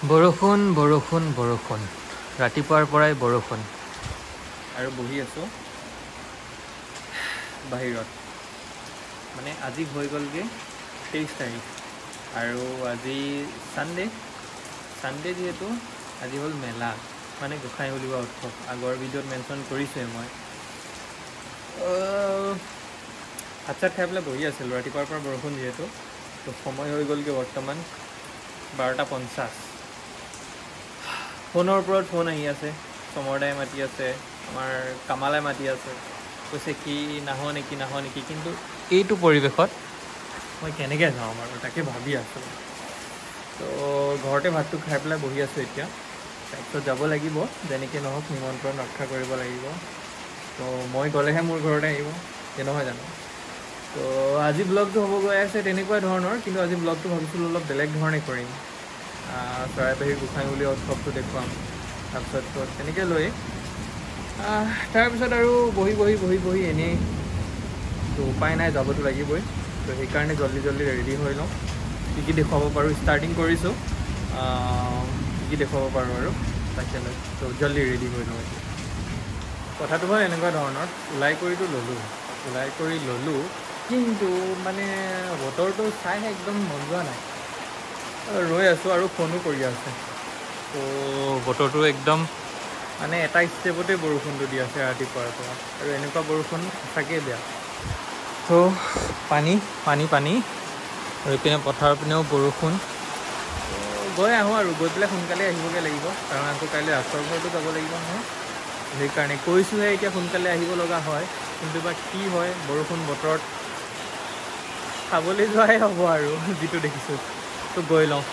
বৰষুণ বৰষুণ বৰষুণ ৰাতিপুৱাৰ পৰাই বৰষুণ আৰু বহি আছো বাহিৰত মানে আজি হৈ গ'লগে 23 তাৰিখ আৰু আজি সানডে যেহেতু আজি হ'ল মেলা মানে গোসাই উলিওৱা উৎসৱ আগৰ ভিডিঅ'ত মেনশ্যন কৰিছোৱে মই ভাত খাই পেলাই বহি আছিলোঁ ৰাতিপুৱাৰ পৰা বৰষুণ যিহেতু তো সময় হৈ গ'লগৈ বৰ্তমান 12:50 ফোনৰ ওপৰত ফোন আহি আছে সমৰদাই মাতি আছে আমাৰ কামালাই মাতি আছে কৈছে কি নাহ নেকি কিন্তু এইটো পৰিৱেশত মই কেনেকৈ যাওঁ আৰু তাকে ভাবি আছোঁ তো ঘৰতে ভাতটো খাই পেলাই বহি আছোঁ এতিয়া তাৰপিছত যাব লাগিব যেনেকৈ নহওক নিমন্ত্ৰণ ৰক্ষা কৰিব লাগিব তো মই গ'লেহে মোৰ ঘৰতে আহিব যে নহয় জানো তো আজি ব্লগটো হ'ব গৈ আছে তেনেকুৱা ধৰণৰ কিন্তু আজি ব্লগটো ভাবিছিলোঁ অলপ বেলেগ ধৰণে কৰিম চৰাইবাহীৰ গোসাই উলিওৱা উৎসৱটো দেখুৱাম তাৰপিছত তেনেকৈ লৈ তাৰপিছত আৰু বহি এনেই তো উপায় নাই যাবতো লাগিবই তো সেইকাৰণে জল্দি ৰেডি হৈ লওঁ কি দেখুৱাব পাৰোঁ ষ্টাৰ্টিং কৰিছোঁ কি দেখুৱাব পাৰোঁ আৰু তাকে লৈ তো জল্দি ৰেডি হৈ লওঁ কথাটো হয় এনেকুৱা ধৰণৰ ওলাই কৰি ল'লোঁ কিন্তু মানে বতৰটো চাইহে একদম মন যোৱা নাই ৰৈ আছোঁ আৰু ফোনো কৰি আছে তো বতৰটো একদম মানে এটা ষ্টেপতে বৰষুণটো দি আছে ৰাতিপুৱাৰ পৰা আৰু এনেকুৱা বৰষুণ সঁচাকৈ বেয়া তো পানী আৰু ইপিনে পথাৰৰ পিনেও বৰষুণ গৈ আহোঁ আৰু গৈ পেলাই সোনকালে আহিবগৈ লাগিব কাৰণ আকৌ কাইলৈ ৰাস্তাৰ ঘৰতো যাব লাগিব নহয় সেইকাৰণে কৈছোঁহে এতিয়া সোনকালে আহিব লগা হয় কিন্তু বা কি হয় বৰষুণ বতৰত খাবলৈ যোৱাই হ'ব আৰু যিটো দেখিছোঁ তো গৈ লওঁ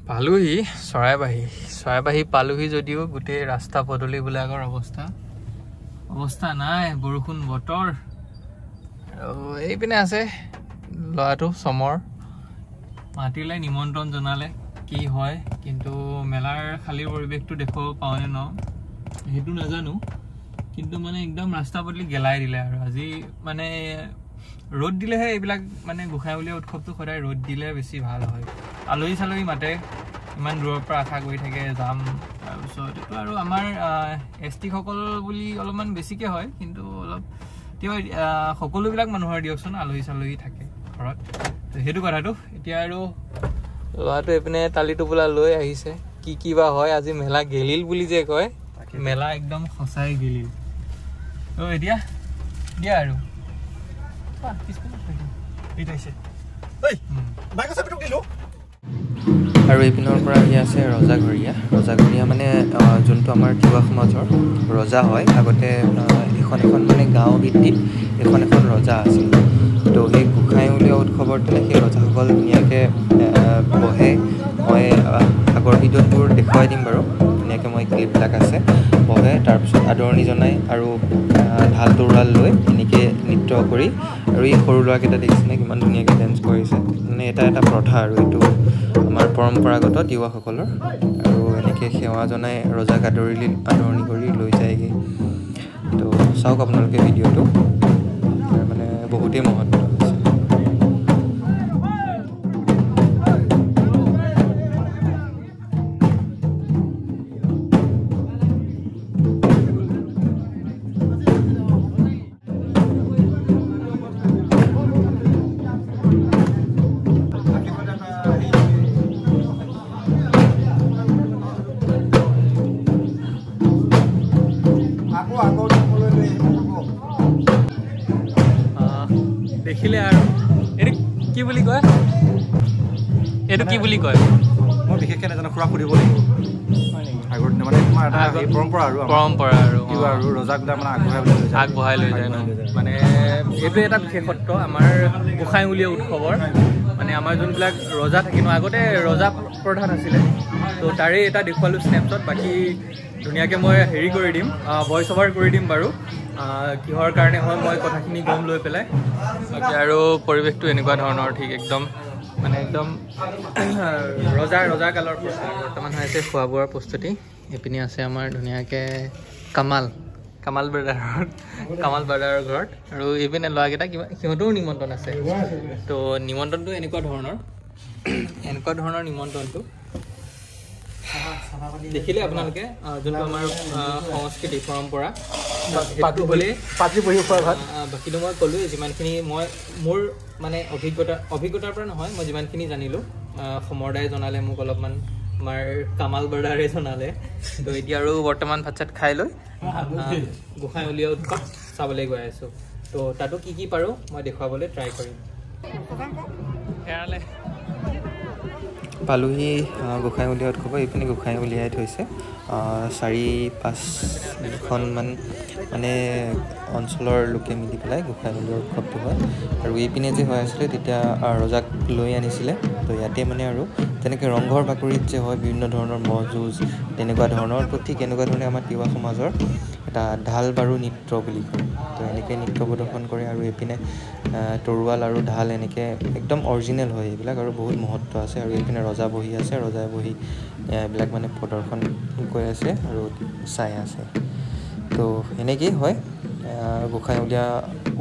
পালোহি চৰাইবাহী পালোহি যদিও গোটেই ৰাস্তা পদূলিবিলাকৰ অৱস্থা নাই বৰষুণ বতৰ আৰু এইপিনে আছে ল'ৰাটো চমৰ মাতিলে নিমন্ত্ৰণ জনালে কি হয় কিন্তু মেলাৰ খালী পৰিৱেশটো দেখুৱাব পাওঁনে ন সেইটো নাজানো কিন্তু মানে একদম ৰাস্তা পদূলি গেলাই দিলে আৰু আজি মানে ৰ'দ দিলেহে এইবিলাক মানে গোসাই উলিওৱা উৎসৱটো সদায় ৰ'দ দিলে বেছি ভাল হয় আলহী চালহী মাতে ইমান দূৰৰ পৰা আশা কৰি থাকে যাম তাৰপিছত এইটো আৰু আমাৰ এছটিসকল বুলি অলপমান বেছিকৈ হয় কিন্তু অলপ সকলোবিলাক মানুহৰ দিয়কচোন আলহী চালহী থাকে ঘৰত সেইটো কথাটো এতিয়া আৰু ল'ৰাটো এইপিনে টালি টোপোলা লৈ আহিছে কি বা হয় আজি মেলা গেলিল বুলি যে কয় মেলা একদম সঁচাই গেলিল এতিয়া দিয়া আৰু আৰু এইপিনৰ পৰা আহি আছে ৰজাঘৰীয়া মানে যোনটো আমাৰ তিৱা সমাজৰ ৰজা হয় আগতে এখন মানে গাঁও ভিত্তিত এখন ৰজা আছিল তো সেই গোসাই উলিওৱা উৎসৱৰ দিনা সেই ৰজাসকল ধুনীয়াকৈ বহে মই আগৰ ভিডিঅ'বোৰ দেখুৱাই দিম বাৰু ধুনীয়াকৈ মই ক্লিপবিলাক আছে বহে তাৰপিছত আদৰণি জনাই আৰু ঢাল তৰোৱাল লৈ এনেকৈ নৃত্য কৰি আৰু এই সৰু ল'ৰাকেইটা দেখিছেনে কিমান ধুনীয়াকৈ ডেন্স কৰিছে মানে এটা প্ৰথা আৰু এইটো আমাৰ পৰম্পৰাগত তিৱাসকলৰ আৰু এনেকৈ সেৱা জনাই ৰজাক আদৰণি কৰি লৈ যায়গৈ তো চাওক আপোনালোকে ভিডিঅ'টো মানে বহুতেই মহত্ব আছে দেখিলে আৰু এইটো কি বুলি কয় মই বিশেষকৈ নাজানো খুৰা সুধিব লাগিব আগৰ দিনা মানে তোমাৰ এটা পৰম্পৰা আৰু ৰজাবিলাক মানে আগবঢ়াই লৈ যায় ন মানে এইটো এটা বিশেষত্ব আমাৰ গোসাই উলিওৱা উৎসৱৰ মানে আমাৰ যোনবিলাক ৰজা থাকে ন আগতে ৰজা প্ৰধান আছিলে তো তাৰে এটা দেখুৱালোঁ স্নেপশ্বট বাকী ধুনীয়াকৈ মই হেৰি কৰি দিম ভইচ অভাৰ কৰি দিম বাৰু কিহৰ কাৰণে হয় মই কথাখিনি গম লৈ পেলাই বাকী আৰু পৰিৱেশটো এনেকুৱা ধৰণৰ ঠিক একদম মানে একদম ৰজা কালৰ বৰ্তমান হৈ আছে খোৱা বোৱাৰ প্ৰস্তুতি এপিনে আছে আমাৰ ধুনীয়াকৈ কামাল ব্ৰাদাৰৰ ঘৰত আৰু ইপিনে ল'ৰাকেইটা কিবা সিহঁতৰো নিমন্ত্ৰণ আছে তো নিমন্ত্ৰণটো এনেকুৱা ধৰণৰ নিমন্ত্ৰণটো দেখিলে আপোনালোকে যোনটো আমাৰ সংস্কৃতি পৰম্পৰা বাকীটো মই ক'লোৱে যিমানখিনি মই মোৰ মানে অভিজ্ঞতাৰ পৰা নহয় মই যিমানখিনি জানিলোঁ সমৰদাই জনালে মোক অলপমান আমাৰ কামাল ব্ৰাদাৰে জনালে তো এতিয়া আৰু বৰ্তমান ভাত চাত খাই লৈ গোসাঁই উলিওৱা উৎসৱ চাবলৈ গৈ আছোঁ তো তাতো কি পাৰোঁ মই দেখুৱাবলৈ ট্ৰাই কৰিম পালোহি গোসাঁই উলিওৱা উৎসৱ এইপিনে গোসাঁই উলিয়াই থৈছে 4-5খন মানে অঞ্চলৰ লোকে মিলি পেলাই গোসাঁই উলিওৱা উৎসৱটো হয় আৰু এইপিনে যে হৈ আছিলে তেতিয়া ৰজাক লৈ আনিছিলে তো ইয়াতে মানে আৰু তেনেকৈ ৰংঘৰ বাকৰিত যে হয় বিভিন্ন ধৰণৰ ম'হ যুঁজ তেনেকুৱা ধৰণৰ তো ঠিক এনেকুৱা ধৰণে আমাৰ তিৱা সমাজৰ এটা ঢাল বাৰু নৃত্য বুলি কয় তো এনেকৈ নৃত্য প্ৰদৰ্শন কৰে আৰু এইপিনে তৰোৱাল আৰু ঢাল এনেকৈ একদম অৰিজিনেল হয় এইবিলাক আৰু বহুত মহত্ব আছে আৰু এইপিনে ৰজা বহি আছে ৰজাই বহি এইবিলাক মানে প্ৰদৰ্শন কৰি আছে আৰু চাই আছে তো এনেকেই হয় গোসাঁই উলিওৱা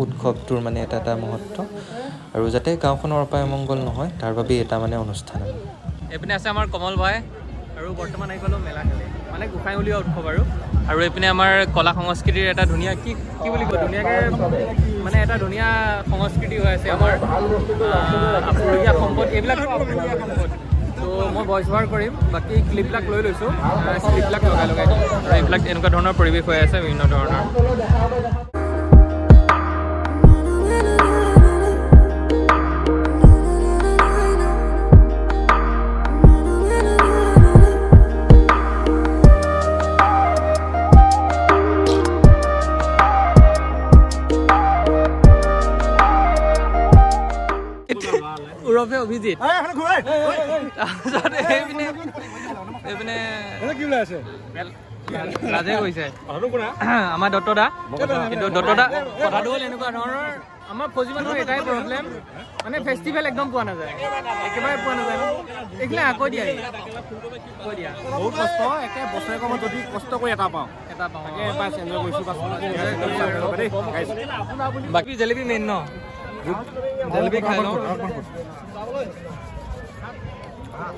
উৎসৱটোৰ মানে এটা মহত্ব আৰু যাতে গাঁওখনৰ অপায় অমংগল নহয় তাৰ বাবেই এটা মানে অনুষ্ঠান এইপিনে আছে আমাৰ কমল ভাই আৰু বৰ্তমান আহি গ'লোঁ মেলা খেলে মানে গোসাঁই উলিওৱা উৎসৱ আৰু এইপিনে আমাৰ কলা সংস্কৃতিৰ এটা ধুনীয়া কি বুলি কয় ধুনীয়াকৈ মানে এটা ধুনীয়া সংস্কৃতি হৈ আছে আমাৰ আপুৰুগীয়া সম্পদ এইবিলাক আপুৰুগীয়া সম্পদ তো মই ভইচ অভাৰ কৰিম বাকী ক্লিপবিলাক লৈ লৈছোঁ ক্লিপবিলাক লগাই দিম আৰু এইবিলাক এনেকুৱা ধৰণৰ পৰিৱেশ হৈ আছে বিভিন্ন ধৰণৰ অভিজিত ৰাজে কৈছে আমাৰ দত্তদা কিন্তু দত্তদা কথাটো হ'ল এনেকুৱা ধৰণৰ আমাৰ ফৌজি মানুহৰ এটাই প্ৰব্লেম মানে ফেষ্টিভেল একদম পোৱা নাযায় একেবাৰে পোৱা নাযায় এইখিনি আকৌ দিয়া বহুত কষ্ট একে বছৰেকৰ মই যদি কষ্ট কৰি এটা পাওঁ বাকী জেলেপি মেইন ন জেলেপি খাই লওঁ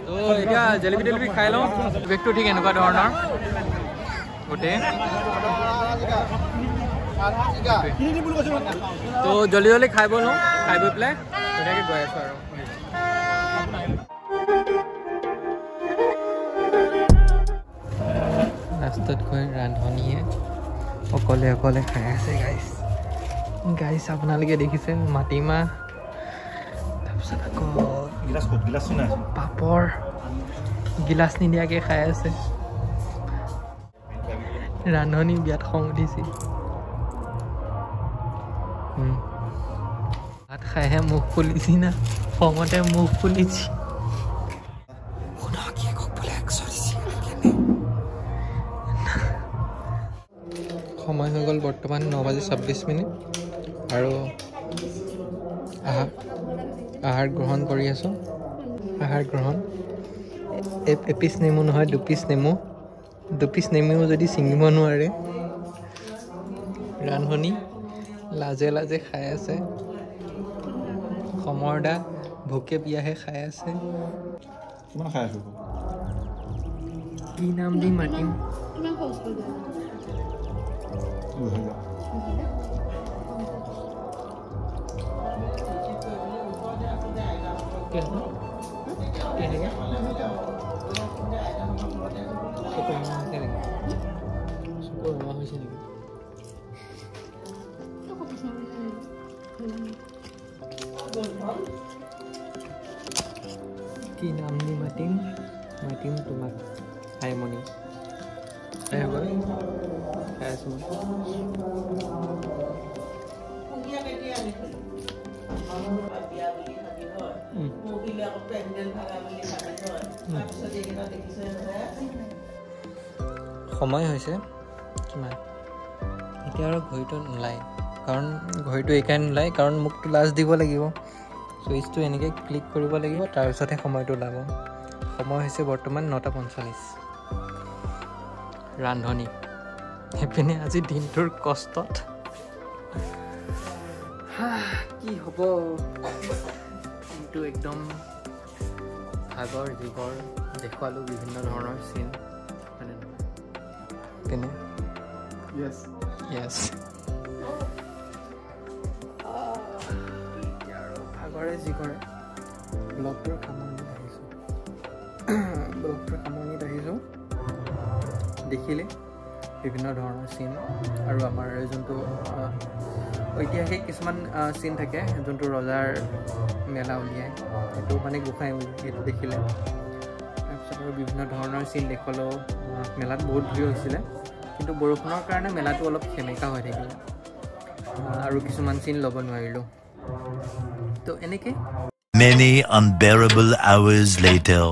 তো এতিয়া জেলেপি খাই লওঁ বেগটো ঠিক এনেকুৱা ধৰণৰ গোটেই তো জলদি খাই বলো খাই বৈ পেলাই ধুনীয়াকৈ গৈ আছোঁ আৰু ৰাস্তাত গৈ ৰান্ধনীয়ে অকলে খাই আছে গাইছ আপোনালোকে দেখিছে মাটিমাহ তাৰপিছত আকৌ পাপৰ গিলাচ নিদিয়াকৈ খাই আছে ৰান্ধনী বিয়াত খং উঠিছে ভাত খাইহে মুখ ফুলিছি না খঙতে মুখ ফুলিছি সময় হৈ গ'ল বৰ্তমান 9:26 আৰু আহাৰ গ্ৰহণ কৰি আছোঁ এপিচ নেমু নহয় দুপিচ নেমু যদি ছিঙিব নোৱাৰে ৰান্ধনী লাজে খাই আছে সমৰদা ভোকে পিয়াহে খাই আছে কি নাম দি মাতিম কি নাম দি মাতিম তোমাক আইমণি খাই আছোঁ সময় হৈছে কিমান এতিয়া আৰু ঘড়ীটো নোলায় কাৰণ ঘড়ীটো এইকাৰণে নোলায় কাৰণ মোকতো লাজ দিব লাগিব চুইচটো এনেকৈ ক্লিক কৰিব লাগিব তাৰপিছতহে সময়টো ওলাব সময় হৈছে বৰ্তমান 9:45 ৰান্ধনী এপিনে আজি দিনটোৰ কষ্টত কি হ'ব কিন্তু একদম ভাগৰ জিগৰ দেখুৱালোঁ বিভিন্ন ধৰণৰ চিন হয়নে নহয় পিনে য়েছ য়েছ আৰু ভাগৰে জিগৰে ব্লগটোৰ সামৰণিত আহিছোঁ দেখিলে বিভিন্ন ধৰণৰ চিন আৰু আমাৰ যোনটো ঐতিহাসিক কিছুমান চিন থাকে যোনটো ৰজাৰ মেলা উলিয়াই সেইটো মানে গোসাঁই উলিয়াই সেইটো দেখিলে তাৰপিছত আৰু বিভিন্ন ধৰণৰ চিন দেখুৱালেও মেলাত বহুত ভিৰ হৈছিলে কিন্তু বৰষুণৰ কাৰণে মেলাটো অলপ সেমেকা হৈ থাকিলে আৰু কিছুমান চিন ল'ব নোৱাৰিলোঁ তো এনেকৈ Many unbearable hours later.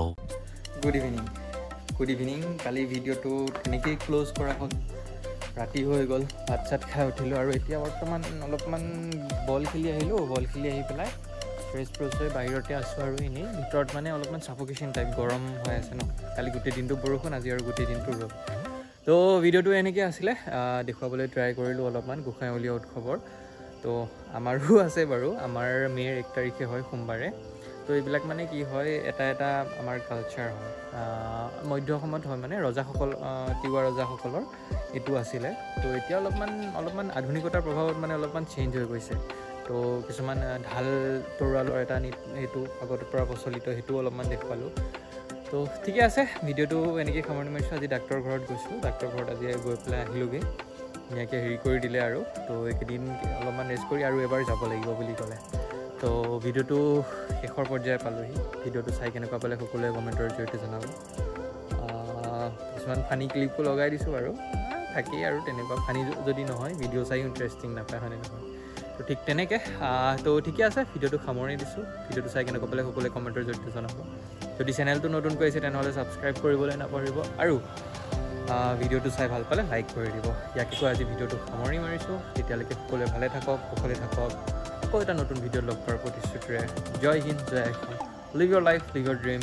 Good evening. কালি ভিডিঅ'টো তেনেকেই ক্লোজ কৰা হ'ল ৰাতি হৈ গ'ল ভাত চাত খাই উঠিলোঁ আৰু এতিয়া বৰ্তমান অলপমান বল খেলি আহিলোঁ বল খেলি আহি পেলাই ফ্ৰেছ হৈ বাহিৰতে আছোঁ আৰু এনেই ভিতৰত মানে অলপমান চাফকেশ্যন টাইপ গৰম হৈ আছে ন কালি গোটেই দিনটো বৰষুণ আজি আৰু গোটেই দিনটো ৰ'দ তো ভিডিঅ'টো এনেকৈ আছিলে দেখুৱাবলৈ ট্ৰাই কৰিলোঁ অলপমান গোসাঁই উলিওৱা উৎসৱৰ তো আমাৰো আছে বাৰু আমাৰ মে'ৰ 1 তাৰিখে হয় সোমবাৰে তো এইবিলাক মানে কি হয় এটা আমাৰ কালচাৰ হয় মধ্য অসমত হয় মানে ৰজাসকল তিৱা ৰজাসকলৰ এইটো আছিলে তো এতিয়া অলপমান আধুনিকতাৰ প্ৰভাৱত মানে অলপমান চেঞ্জ হৈ গৈছে তো কিছুমান ঢাল তৰোৱালৰ এটা এইটো আগতৰ পৰা প্ৰচলিত সেইটো অলপমান দেখুৱালোঁ তো ঠিকে আছে ভিডিঅ'টো এনেকৈ সামৰণি মাৰিছোঁ আজি ডাক্তৰৰ ঘৰত গৈছোঁ ডাক্তৰৰ ঘৰত আজি গৈ পেলাই আহিলোগৈ ধুনীয়াকৈ হেৰি কৰি দিলে আৰু তো এইকেইদিন অলপমান ৰেষ্ট কৰি আৰু এবাৰ যাব লাগিব বুলি ক'লে তো ভিডিঅ'টো শেষৰ পৰ্যায়ে পালোঁহি ভিডিঅ'টো চাই কেনেকুৱা পালে সকলোৱে কমেণ্টৰ জৰিয়তে জনাব কিছুমান ফানি ক্লিপো লগাই দিছোঁ বাৰু থাকেই আৰু তেনেকুৱা ফানি যদি নহয় ভিডিঅ' চাই ইণ্টাৰেষ্টিং নাপায় হয়নে নহয় তো ঠিক তেনেকৈ তো ঠিকে আছে ভিডিঅ'টো সামৰণি দিছোঁ ভিডিঅ'টো চাই কেনেকুৱা পালে সকলোৱে কমেণ্টৰ জৰিয়তে জনাব যদি চেনেলটো নতুনকৈ আহিছে তেনেহ'লে ছাবস্ক্ৰাইব কৰিবলৈ নাপাহৰিব আৰু ভিডিঅ'টো চাই ভাল পালে লাইক কৰি দিব ইয়াকে কৈ আজি ভিডিঅ'টো সামৰি মাৰিছোঁ তেতিয়ালৈকে সকলোৱে ভালে থাকক কুশলে থাকক আকৌ এটা নতুন ভিডিঅ' লগ পোৱাৰ প্ৰতিশ্ৰুতিৰে জয় হিন্দ জয় Assam live your life live your dream